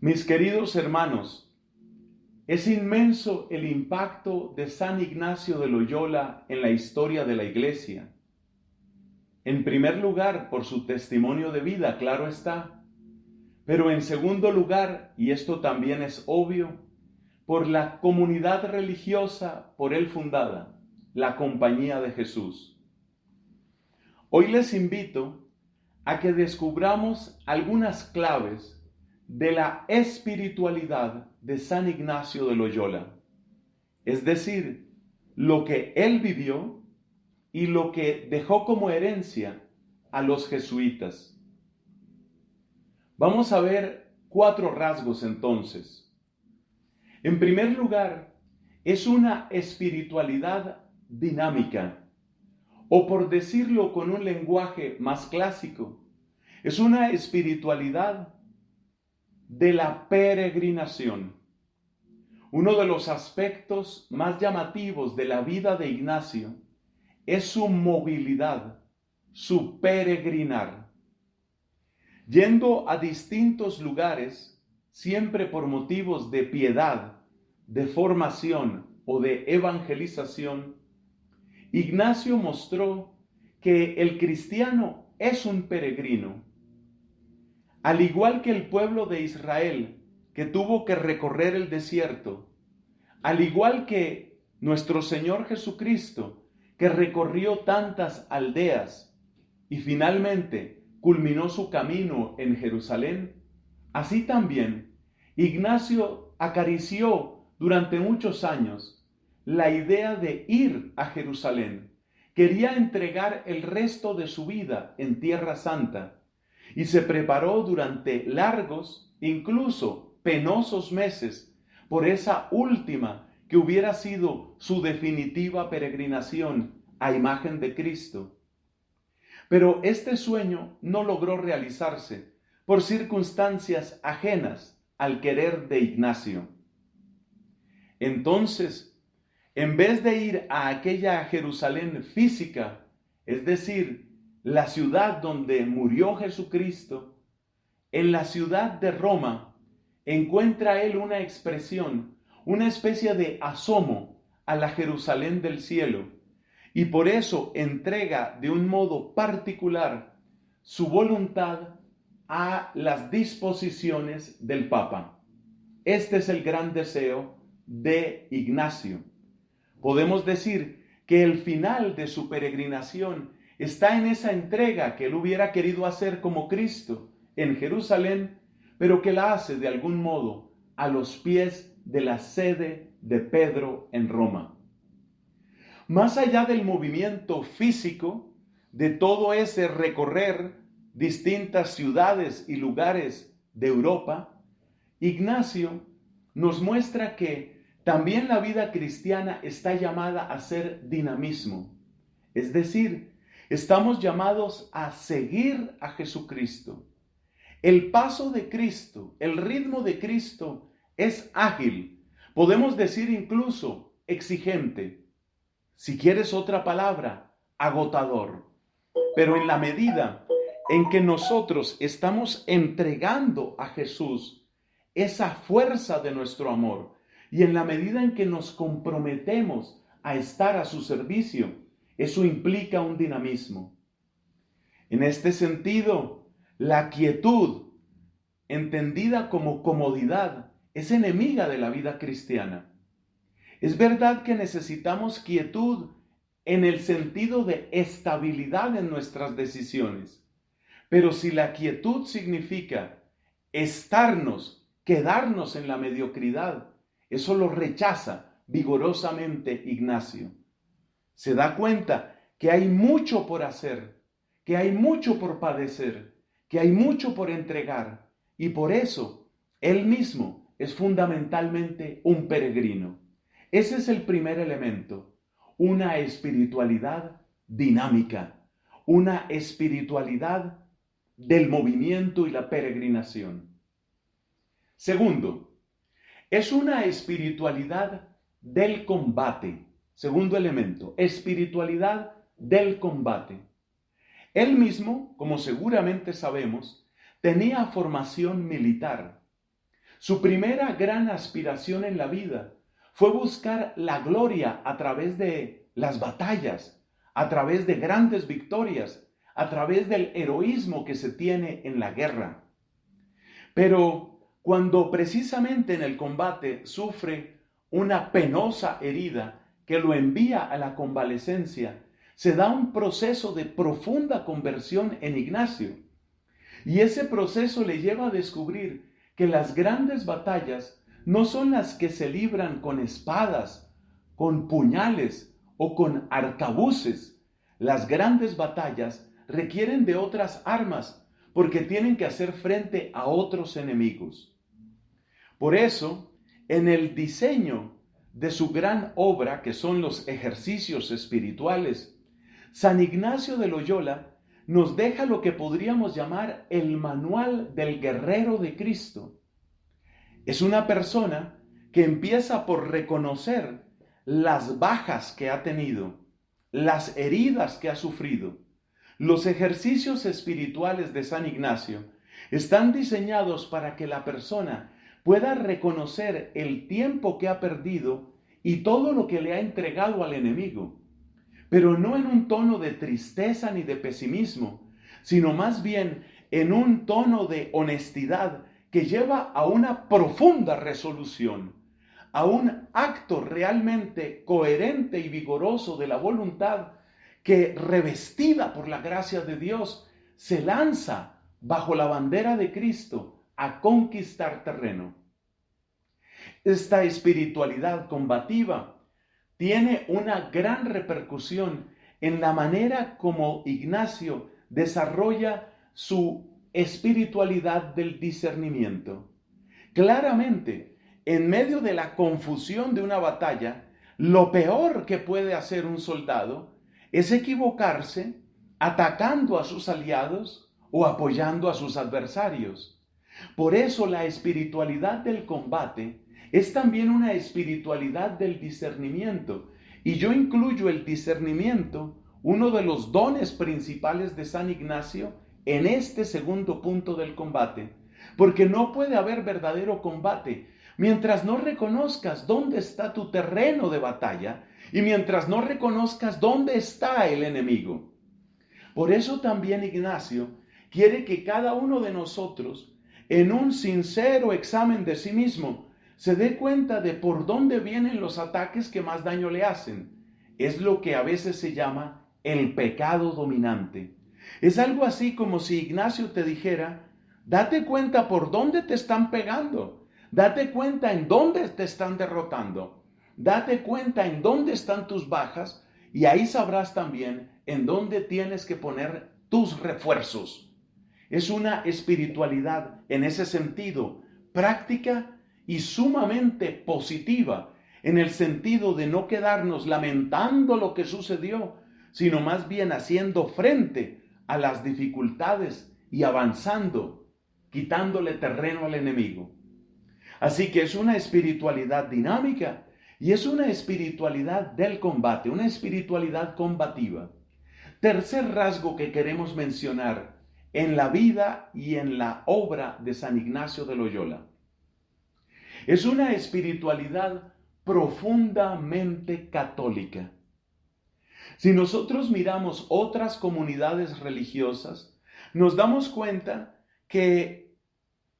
Mis queridos hermanos, es inmenso el impacto de San Ignacio de Loyola en la historia de la Iglesia. En primer lugar, por su testimonio de vida, claro está, pero en segundo lugar, y esto también es obvio, por la comunidad religiosa por él fundada, la Compañía de Jesús. Hoy les invito a que descubramos algunas claves de la espiritualidad de San Ignacio de Loyola, es decir, lo que él vivió y lo que dejó como herencia a los jesuitas. Vamos a ver 4 rasgos entonces. En primer lugar, es una espiritualidad dinámica, o por decirlo con un lenguaje más clásico, es una espiritualidad de la peregrinación. Uno de los aspectos más llamativos de la vida de Ignacio es su movilidad, su peregrinar. Yendo a distintos lugares, siempre por motivos de piedad, de formación o de evangelización, Ignacio mostró que el cristiano es un peregrino. Al igual que el pueblo de Israel, que tuvo que recorrer el desierto, al igual que nuestro Señor Jesucristo, que recorrió tantas aldeas y finalmente culminó su camino en Jerusalén, así también Ignacio acarició durante muchos años la idea de ir a Jerusalén. Quería entregar el resto de su vida en Tierra Santa y se preparó durante largos, incluso penosos meses por esa última que hubiera sido su definitiva peregrinación a imagen de Cristo. Pero este sueño no logró realizarse por circunstancias ajenas al querer de Ignacio. Entonces, en vez de ir a aquella Jerusalén física, es decir, la ciudad donde murió Jesucristo, en la ciudad de Roma, encuentra él una expresión, una especie de asomo a la Jerusalén del cielo, y por eso entrega de un modo particular su voluntad a las disposiciones del Papa. Este es el gran deseo de Ignacio. Podemos decir que el final de su peregrinación está en esa entrega que él hubiera querido hacer como Cristo en Jerusalén, pero que la hace de algún modo a los pies de la sede de Pedro en Roma. Más allá del movimiento físico, de todo ese recorrer distintas ciudades y lugares de Europa, Ignacio nos muestra que también la vida cristiana está llamada a ser dinamismo, es decir, estamos llamados a seguir a Jesucristo. El paso de Cristo, el ritmo de Cristo es ágil, podemos decir incluso exigente. Si quieres otra palabra, agotador. Pero en la medida en que nosotros estamos entregando a Jesús esa fuerza de nuestro amor, y en la medida en que nos comprometemos a estar a su servicio, eso implica un dinamismo. En este sentido, la quietud, entendida como comodidad, es enemiga de la vida cristiana. Es verdad que necesitamos quietud en el sentido de estabilidad en nuestras decisiones, pero si la quietud significa quedarnos en la mediocridad, eso lo rechaza vigorosamente Ignacio. Se da cuenta que hay mucho por hacer, que hay mucho por padecer, que hay mucho por entregar, y por eso él mismo es fundamentalmente un peregrino. Ese es el primer elemento, una espiritualidad dinámica, una espiritualidad del movimiento y la peregrinación. Segundo, es una espiritualidad del combate. Segundo elemento, espiritualidad del combate. Él mismo, como seguramente sabemos, tenía formación militar. Su primera gran aspiración en la vida fue buscar la gloria a través de las batallas, a través de grandes victorias, a través del heroísmo que se tiene en la guerra. Pero cuando precisamente en el combate sufre una penosa herida que lo envía a la convalecencia, se da un proceso de profunda conversión en Ignacio. Y ese proceso le lleva a descubrir que las grandes batallas no son las que se libran con espadas, con puñales o con arcabuces. Las grandes batallas requieren de otras armas porque tienen que hacer frente a otros enemigos. Por eso, en el diseño de su gran obra, que son los ejercicios espirituales, San Ignacio de Loyola nos deja lo que podríamos llamar el manual del guerrero de Cristo. Es una persona que empieza por reconocer las bajas que ha tenido, las heridas que ha sufrido. Los ejercicios espirituales de San Ignacio están diseñados para que la persona pueda reconocer el tiempo que ha perdido y todo lo que le ha entregado al enemigo, pero no en un tono de tristeza ni de pesimismo, sino más bien en un tono de honestidad que lleva a una profunda resolución, a un acto realmente coherente y vigoroso de la voluntad que, revestida por la gracia de Dios, se lanza bajo la bandera de Cristo a conquistar terreno. Esta espiritualidad combativa tiene una gran repercusión en la manera como Ignacio desarrolla su espiritualidad del discernimiento. Claramente, en medio de la confusión de una batalla, lo peor que puede hacer un soldado es equivocarse atacando a sus aliados o apoyando a sus adversarios. Por eso la espiritualidad del combate es también una espiritualidad del discernimiento. Y yo incluyo el discernimiento, uno de los dones principales de San Ignacio, en este segundo punto del combate. Porque no puede haber verdadero combate mientras no reconozcas dónde está tu terreno de batalla y mientras no reconozcas dónde está el enemigo. Por eso también Ignacio quiere que cada uno de nosotros, en un sincero examen de sí mismo, se dé cuenta de por dónde vienen los ataques que más daño le hacen. Es lo que a veces se llama el pecado dominante. Es algo así como si Ignacio te dijera: date cuenta por dónde te están pegando, date cuenta en dónde te están derrotando, date cuenta en dónde están tus bajas y ahí sabrás también en dónde tienes que poner tus refuerzos. Es una espiritualidad en ese sentido práctica y sumamente positiva, en el sentido de no quedarnos lamentando lo que sucedió, sino más bien haciendo frente a las dificultades y avanzando, quitándole terreno al enemigo. Así que es una espiritualidad dinámica y es una espiritualidad del combate, una espiritualidad combativa. Tercer rasgo que queremos mencionar en la vida y en la obra de San Ignacio de Loyola. Es una espiritualidad profundamente católica. Si nosotros miramos otras comunidades religiosas, nos damos cuenta que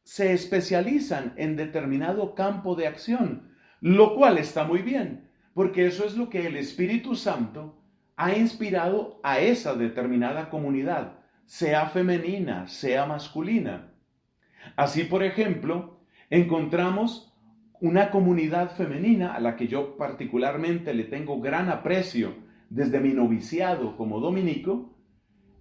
se especializan en determinado campo de acción, lo cual está muy bien, porque eso es lo que el Espíritu Santo ha inspirado a esa determinada comunidad, sea femenina, sea masculina. Así, por ejemplo, encontramos una comunidad femenina a la que yo particularmente le tengo gran aprecio desde mi noviciado como dominico,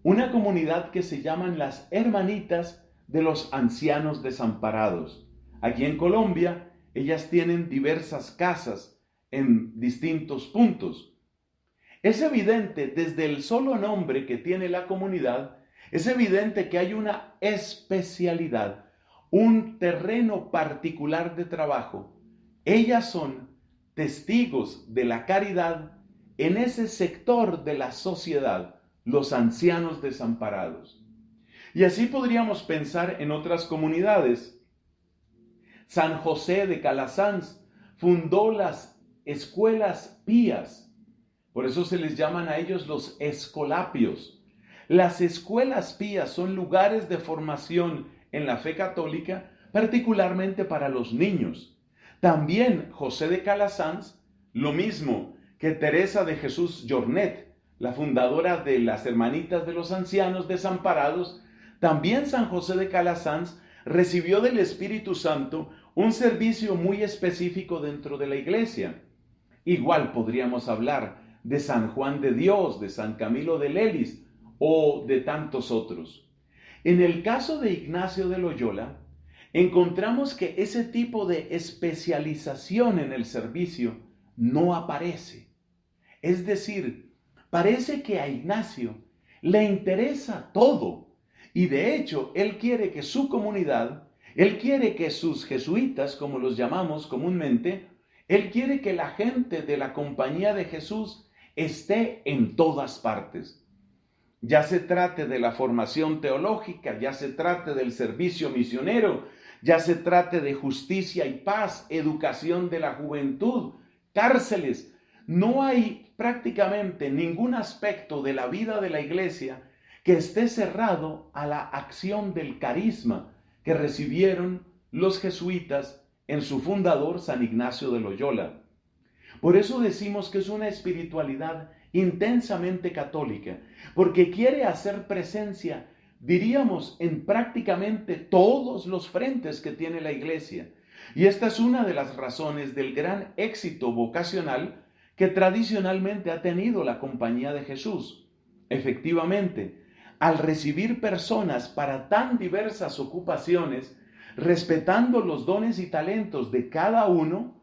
una comunidad que se llaman las Hermanitas de los Ancianos Desamparados. Aquí en Colombia, ellas tienen diversas casas en distintos puntos. Es evidente desde el solo nombre que tiene la comunidad, es evidente que hay una especialidad, un terreno particular de trabajo. Ellas son testigos de la caridad en ese sector de la sociedad, los ancianos desamparados. Y así podríamos pensar en otras comunidades. San José de Calasanz fundó las escuelas pías. Por eso se les llaman a ellos los escolapios. Las escuelas pías son lugares de formación en la fe católica, particularmente para los niños. También José de Calasanz, lo mismo que Teresa de Jesús Jornet, la fundadora de las Hermanitas de los Ancianos Desamparados, también San José de Calasanz recibió del Espíritu Santo un servicio muy específico dentro de la iglesia. Igual podríamos hablar de San Juan de Dios, de San Camilo de Lelis o de tantos otros. En el caso de Ignacio de Loyola, encontramos que ese tipo de especialización en el servicio no aparece. Es decir, parece que a Ignacio le interesa todo y de hecho él quiere que su comunidad, él quiere que sus jesuitas, como los llamamos comúnmente, él quiere que la gente de la Compañía de Jesús esté en todas partes. Ya se trate de la formación teológica, ya se trate del servicio misionero, ya se trate de justicia y paz, educación de la juventud, cárceles. No hay prácticamente ningún aspecto de la vida de la iglesia que esté cerrado a la acción del carisma que recibieron los jesuitas en su fundador San Ignacio de Loyola. Por eso decimos que es una espiritualidad intensamente católica, porque quiere hacer presencia, diríamos, en prácticamente todos los frentes que tiene la iglesia. Y esta es una de las razones del gran éxito vocacional que tradicionalmente ha tenido la Compañía de Jesús. Efectivamente, al recibir personas para tan diversas ocupaciones, respetando los dones y talentos de cada uno,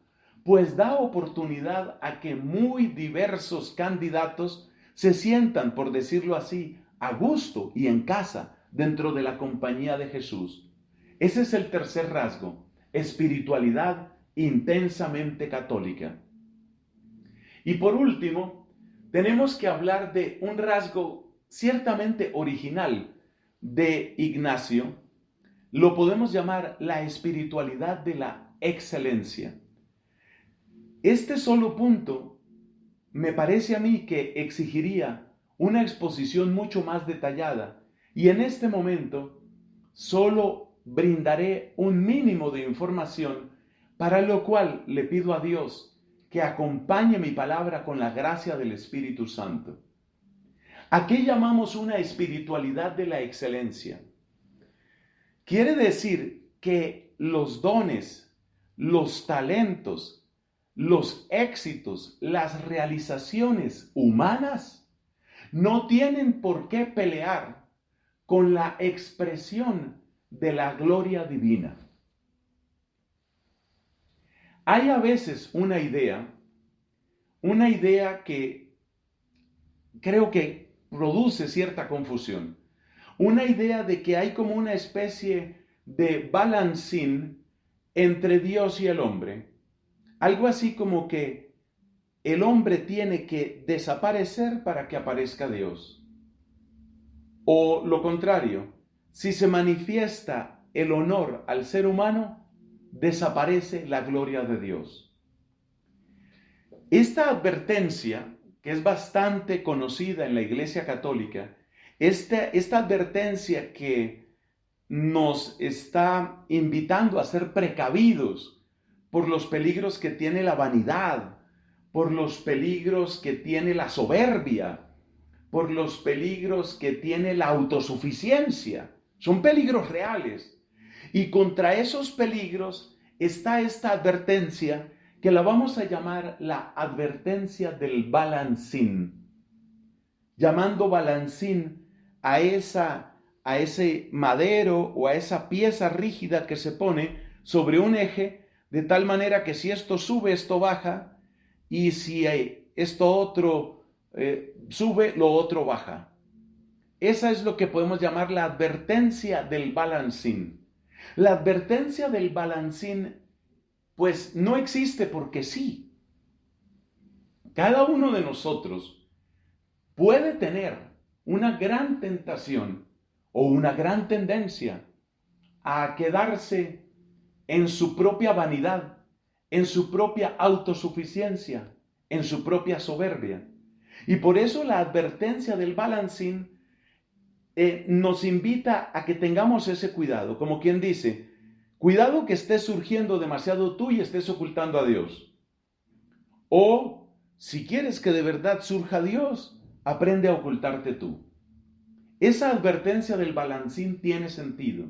pues da oportunidad a que muy diversos candidatos se sientan, por decirlo así, a gusto y en casa dentro de la Compañía de Jesús. Ese es el tercer rasgo, espiritualidad intensamente católica. Y por último, tenemos que hablar de un rasgo ciertamente original de Ignacio. Lo podemos llamar la espiritualidad de la excelencia. Este solo punto me parece a mí que exigiría una exposición mucho más detallada y en este momento solo brindaré un mínimo de información, para lo cual le pido a Dios que acompañe mi palabra con la gracia del Espíritu Santo. ¿A qué llamamos una espiritualidad de la excelencia? Quiere decir que los dones, los talentos, los éxitos, las realizaciones humanas no tienen por qué pelear con la expresión de la gloria divina. Hay a veces una idea que creo que produce cierta confusión. Una idea de que hay como una especie de balancín entre Dios y el hombre. Algo así como que el hombre tiene que desaparecer para que aparezca Dios. O lo contrario, si se manifiesta el honor al ser humano, desaparece la gloria de Dios. Esta advertencia, que es bastante conocida en la Iglesia Católica, esta advertencia que nos está invitando a ser precavidos por los peligros que tiene la vanidad, por los peligros que tiene la soberbia, por los peligros que tiene la autosuficiencia. Son peligros reales. Y contra esos peligros está esta advertencia que la vamos a llamar la advertencia del balancín. Llamando balancín a ese madero o a esa pieza rígida que se pone sobre un eje, de tal manera que si esto sube, esto baja, y si esto otro sube, lo otro baja. Esa es lo que podemos llamar la advertencia del balancín. La advertencia del balancín, pues no existe porque sí. Cada uno de nosotros puede tener una gran tentación o una gran tendencia a quedarse en su propia vanidad, en su propia autosuficiencia, en su propia soberbia. Y por eso la advertencia del balancín nos invita a que tengamos ese cuidado, como quien dice, cuidado que estés surgiendo demasiado tú y estés ocultando a Dios. O si quieres que de verdad surja Dios, aprende a ocultarte tú. Esa advertencia del balancín tiene sentido.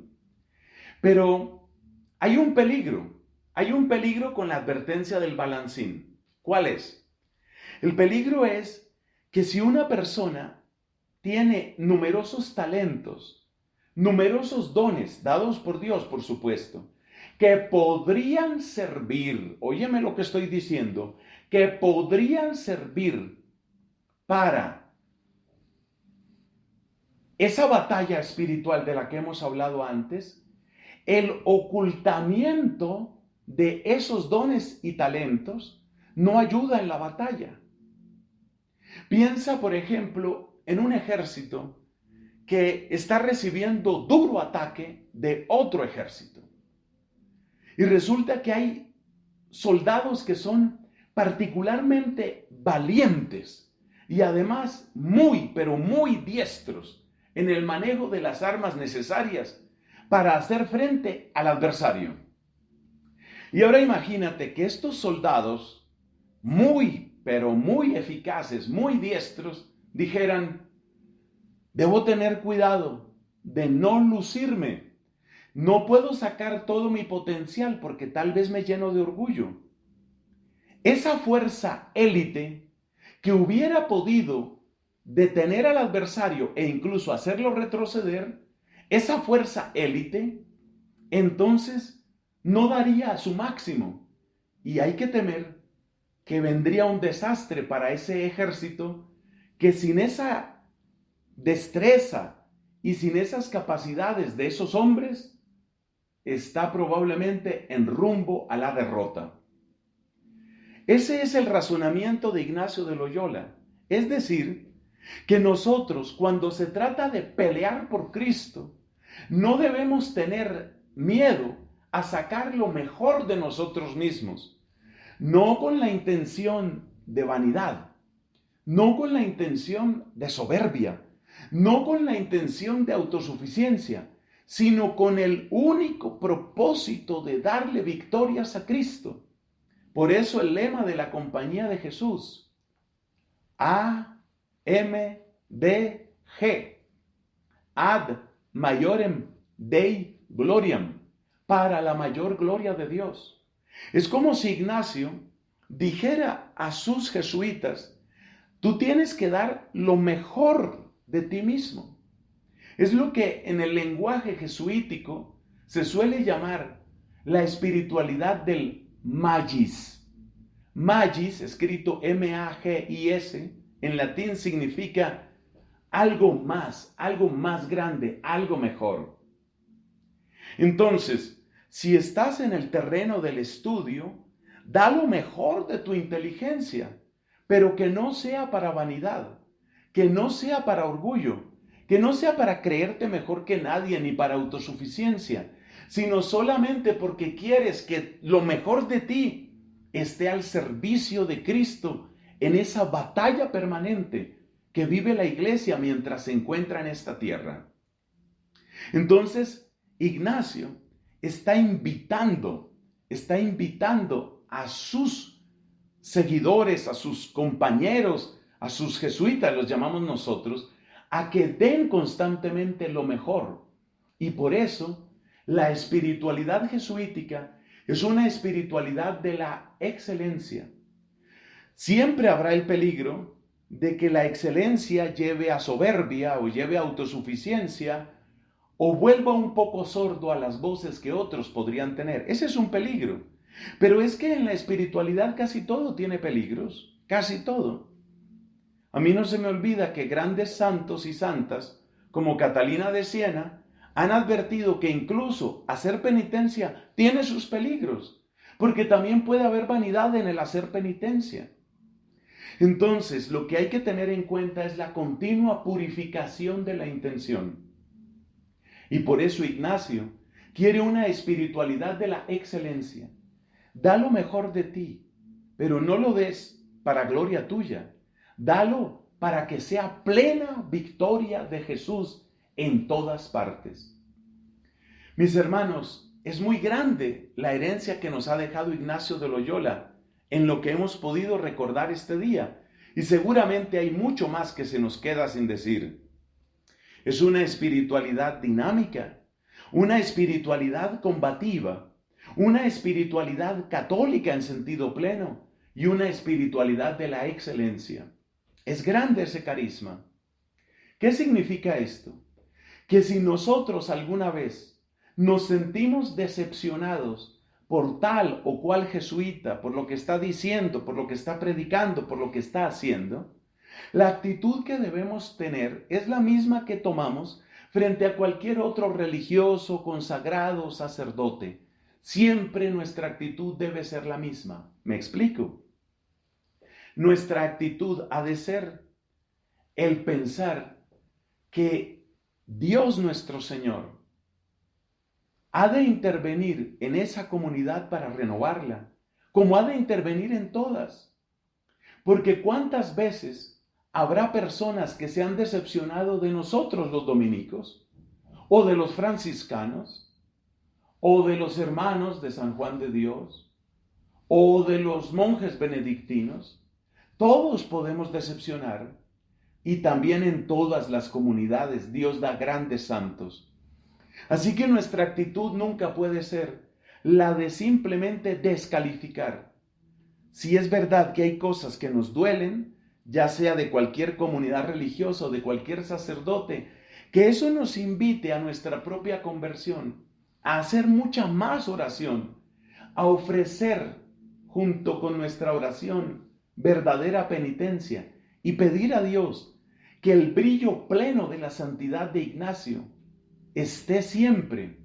Pero hay un peligro con la advertencia del balancín. ¿Cuál es? El peligro es que si una persona tiene numerosos talentos, numerosos dones dados por Dios, por supuesto, que podrían servir, óyeme lo que estoy diciendo, que podrían servir para esa batalla espiritual de la que hemos hablado antes, el ocultamiento de esos dones y talentos no ayuda en la batalla. Piensa, por ejemplo, en un ejército que está recibiendo duro ataque de otro ejército. Y resulta que hay soldados que son particularmente valientes y además pero muy diestros en el manejo de las armas necesarias para hacer frente al adversario. Y ahora imagínate que estos soldados pero muy eficaces, muy diestros, dijeran, debo tener cuidado de no lucirme. No puedo sacar todo mi potencial porque tal vez me lleno de orgullo. Esa fuerza élite que hubiera podido detener al adversario e incluso hacerlo retroceder, esa fuerza élite, entonces no daría a su máximo. Y hay que temer que vendría un desastre para ese ejército que sin esa destreza y sin esas capacidades de esos hombres, está probablemente en rumbo a la derrota. Ese es el razonamiento de Ignacio de Loyola. Es decir, que nosotros cuando se trata de pelear por Cristo, no debemos tener miedo a sacar lo mejor de nosotros mismos, no con la intención de vanidad, no con la intención de soberbia, no con la intención de autosuficiencia, sino con el único propósito de darle victorias a Cristo. Por eso el lema de la Compañía de Jesús, AMDG, ad maiorem Dei gloriam, para la mayor gloria de Dios. Es como si Ignacio dijera a sus jesuitas, tú tienes que dar lo mejor de ti mismo. Es lo que en el lenguaje jesuítico se suele llamar la espiritualidad del magis. Magis, escrito M-A-G-I-S, en latín significa algo más grande, algo mejor. Entonces, si estás en el terreno del estudio, da lo mejor de tu inteligencia, pero que no sea para vanidad, que no sea para orgullo, que no sea para creerte mejor que nadie ni para autosuficiencia, sino solamente porque quieres que lo mejor de ti esté al servicio de Cristo en esa batalla permanente que vive la iglesia mientras se encuentra en esta tierra. Entonces, Ignacio está invitando a sus seguidores, a sus compañeros, a sus jesuitas, los llamamos nosotros, a que den constantemente lo mejor. Y por eso, la espiritualidad jesuítica es una espiritualidad de la excelencia. Siempre habrá el peligro de que la excelencia lleve a soberbia o lleve a autosuficiencia o vuelva un poco sordo a las voces que otros podrían tener. Ese es un peligro. Pero es que en la espiritualidad casi todo tiene peligros, casi todo. A mí no se me olvida que grandes santos y santas, como Catalina de Siena, han advertido que incluso hacer penitencia tiene sus peligros, porque también puede haber vanidad en el hacer penitencia. Entonces, lo que hay que tener en cuenta es la continua purificación de la intención. Y por eso Ignacio quiere una espiritualidad de la excelencia. Da lo mejor de ti, pero no lo des para gloria tuya. Dalo para que sea plena victoria de Jesús en todas partes. Mis hermanos, es muy grande la herencia que nos ha dejado Ignacio de Loyola en lo que hemos podido recordar este día. Y seguramente hay mucho más que se nos queda sin decir. Es una espiritualidad dinámica, una espiritualidad combativa, una espiritualidad católica en sentido pleno y una espiritualidad de la excelencia. Es grande ese carisma. ¿Qué significa esto? Que si nosotros alguna vez nos sentimos decepcionados por tal o cual jesuita, por lo que está diciendo, por lo que está predicando, por lo que está haciendo, la actitud que debemos tener es la misma que tomamos frente a cualquier otro religioso, consagrado, sacerdote. Siempre nuestra actitud debe ser la misma. ¿Me explico? Nuestra actitud ha de ser el pensar que Dios nuestro Señor ha de intervenir en esa comunidad para renovarla, como ha de intervenir en todas. Porque ¿cuántas veces habrá personas que se han decepcionado de nosotros los dominicos, o de los franciscanos, o de los hermanos de San Juan de Dios, o de los monjes benedictinos? Todos podemos decepcionar, y también en todas las comunidades Dios da grandes santos. Así que nuestra actitud nunca puede ser la de simplemente descalificar. Si es verdad que hay cosas que nos duelen, ya sea de cualquier comunidad religiosa o de cualquier sacerdote, que eso nos invite a nuestra propia conversión, a hacer mucha más oración, a ofrecer junto con nuestra oración verdadera penitencia y pedir a Dios que el brillo pleno de la santidad de Ignacio esté siempre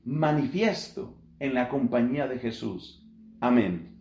manifiesto en la compañía de Jesús. Amén.